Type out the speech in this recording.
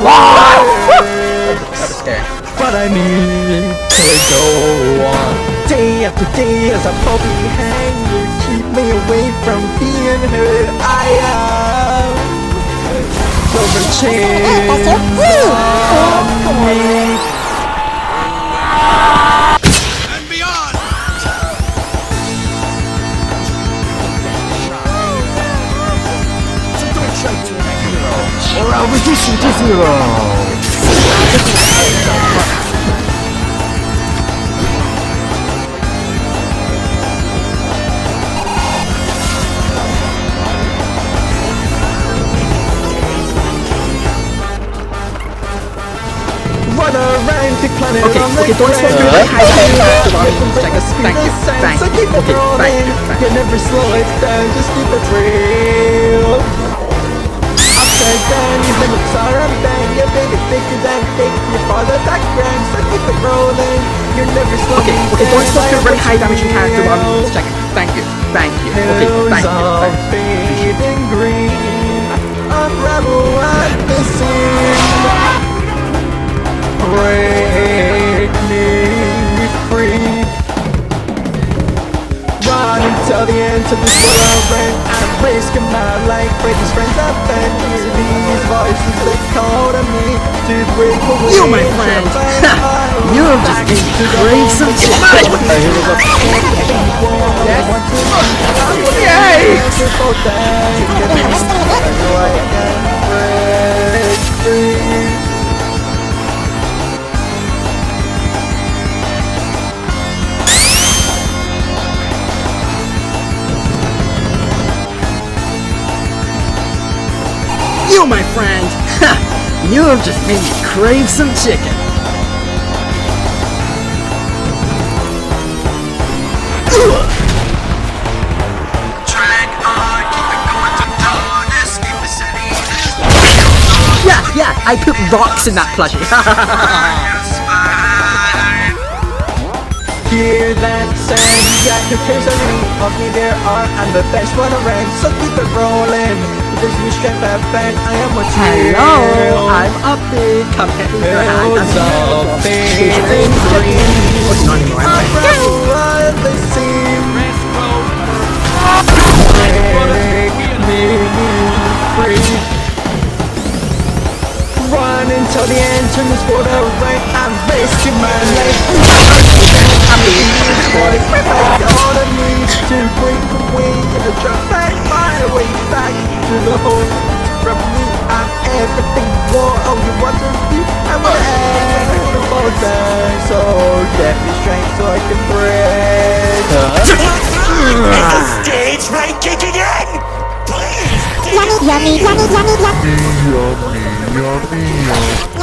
That was scary. But I need to go on. Day after day as I fall behind you, keep me away from being who I am. Over chance on me. And beyond! Or I'll reduce you to zero. Run around the planet on the Okay, don't stop doing that. Thank you. So keep it rolling. You never slow it down, just keep it real. Upside down, your limits are unbound. You're bigger, thicker than fake. Your father background, so keep it rolling. You're never slowing down. Okay, don't stop your very high damaging character while I'm checking. Thank you. Okay, thank you. Fading green, unravel at the seam. Break me free. Run until the end to this world I ran. I'm risking my life, break these friends up and hear these voices that call to me to break away. You, my friend, you have just been crave some shit. You, my friend, you have just made me crave some chicken. Yeah, I put rocks in that plushie. Hear that sound, yeah, who cares how many of me there are? I'm the best one around, so keep it rolling. There's new strength I've found, I am what's real. Hello, I'm Upbeat. Come get me your hand. Hills of fading green, Not anymore. unravel the seam. Break me free. Run until the end, turn this world around. I'm risking my life. Boys, my back on me to break away and drop back my way back to the home. From me, I'm everything you want. Oh, you want to be? I'm gonna fall down. So get me strength so I can break. Is the stage right kicking in? Please! Yummy, yummy, yummy, yummy, yummy. Yummy, yummy, yummy.